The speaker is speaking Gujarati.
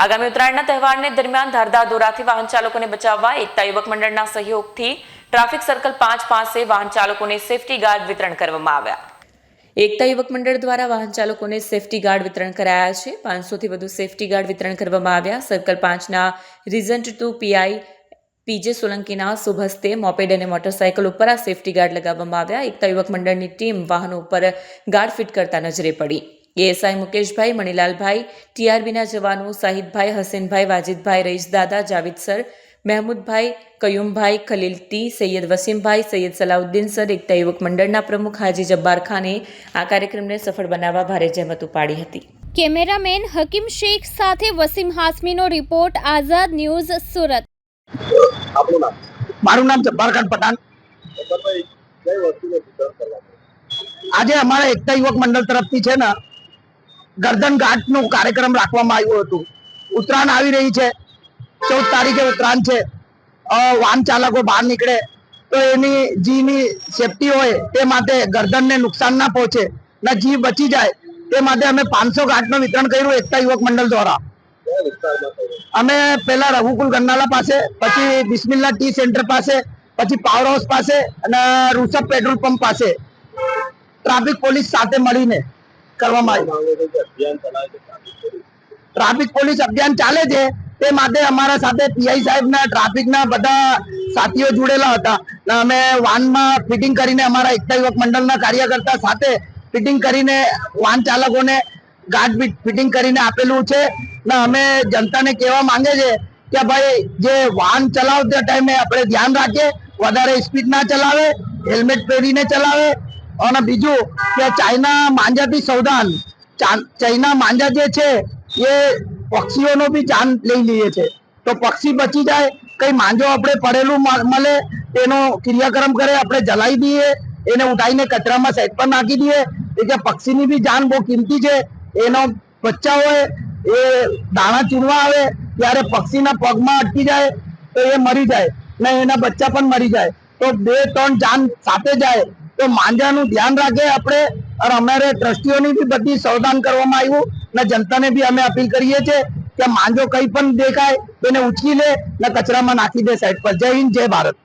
આગામી ઉત્તરાયણના તહેવારને દરમિયાન ધારદાર દોરાથી વાહન ચાલકોને બચાવવા એકતા યુવક મંડળના સહયોગથી ટ્રાફિક સર્કલ 5 પાસે વાહન ચાલકોને સેફટી ગાર્ડ વિતરણ કરવામાં આવ્યા। એકતા યુવક મંડળ દ્વારા વાહન ચાલકોને સેફટી ગાર્ડ વિતરણ કરાયા છે। 500 થી વધુ સેફટી ગાર્ડ વિતરણ કરવામાં આવ્યા। સર્કલ 5ના રીજન્ટ 2 પીઆઈ પીજે સોલંકીના શુભ હસ્તે મોપેડ અને મોટરસાયકલ ઉપર આ સેફટી ગાર્ડ લગાવવામાં આવ્યા। એકતા યુવક મંડળની ટીમ વાહનો ઉપર ગાર્ડ ફિટ કરતા નજરે પડી। એએસઆઈ મુકેશભાઈ, મણીલાલભાઈ, ટીઆરબીના જવાનો શાહિદભાઈ, હસેનભાઈ, વાજીદભાઈ, રઈસદાદા, જાવેદ સર, મહેમૂદભાઈ, કયુમભાઈ, ખલીલ ટી, સૈયદ વસીમભાઈ, સૈયદ સલાઉદ્દીન સર, એકતા યુવક મંડળના પ્રમુખ હાજી જબ્બાર ખાને આ કાર્યક્રમને સફળ બનાવવા ભારે જહેમત ઉપાડી હતી। કેમેરામેન હકીમ શેખ સાથે વસીમ હાસમીનો રિપોર્ટ, આઝાદ ન્યૂઝ, સુરત। મારું નામ જબ્બાર ખાન પઠાણ। આજે અમારા એકતા યુવક મંડળ તરફથી છે ને ગરદન ઘાટનો કાર્યક્રમ રાખવામાં આવ્યો હતો। ઉત્તરાયણ આવી રહી છે, 14 તારીખે ઉત્તરાયણ છે। વાહન ચાલકો બહાર નીકળે તો એની જીવની સેફટી હોય તે માટે ગરદનને નુકસાન ના પહોંચે ને જીવ બચી જાય તે માટે અમે 500 ઘાટનું વિતરણ કર્યું એકતા યુવક મંડળ દ્વારા। અમે પહેલા રઘુકુલ ગન્નાલા પાસે, પછી બિસ્મિલ્લા ટી સેન્ટર પાસે, પછી પાવર હાઉસ પાસે અને રૂસબ પેટ્રોલ પંપ પાસે ટ્રાફિક પોલીસ સાથે મળીને કરવામાં આવ્યું। ટ્રાફિક પોલીસ અભિયાન ચાલે છે તે માટે અમારા સાથે પીઆઈ સાહેબના ટ્રાફિકના બધા સાથીઓ જોડેલા હતા। અમે વાનમાં ફિટિંગ કરીને અમારા એકતા યુવક મંડળના કાર્યકર્તા સાથે ફિટિંગ કરીને વાહન ચાલકોને ગાર્ડ ફિટિંગ કરીને આપેલું છે ને અમે જનતાને કહેવા માંગે છે કે ભાઈ જે વાહન ચલાવતા ટાઈમે આપણે ધ્યાન રાખીએ, વધારે સ્પીડ ના ચલાવે, હેલ્મેટ પહેરીને ચલાવે। અને બીજું કે ચાઇના માંજાથી સાવધાન। ચાઇના માંજા જે છે એ પક્ષીઓનો બી જાન લઈ લે છે, તો પક્ષી બચી જાય, કઈ માંજો આપણે પડેલું મળે તેનો ક્રિયાક્રમ કરે, આપણે જલાવી દઈએ, એને ઉઠાઈને કચરામાં સાઈડ પર નાખી દઈએ। એટલે પક્ષીની બી જાન બહુ કિંમતી છે। એનો બચ્ચા હોય એ દાણા ચૂનવા આવે ત્યારે પક્ષીના પગમાં અટકી જાય તો એ મરી જાય ને એના બચ્ચા પણ મરી જાય, તો 2-3 જાન સાથે જાય। તો માંજાનું ધ્યાન રાખે આપણે, અને અમારે ટ્રસ્ટીઓની બી બધી સાવધાન કરવામાં આવ્યું ને જનતાને બી અમે અપીલ કરીએ છીએ કે માંજો કઈ પણ દેખાય તેને ઉચકી લે ને કચરામાં નાખી દે સાઈડ પર। જય હિન્દ, જય ભારત।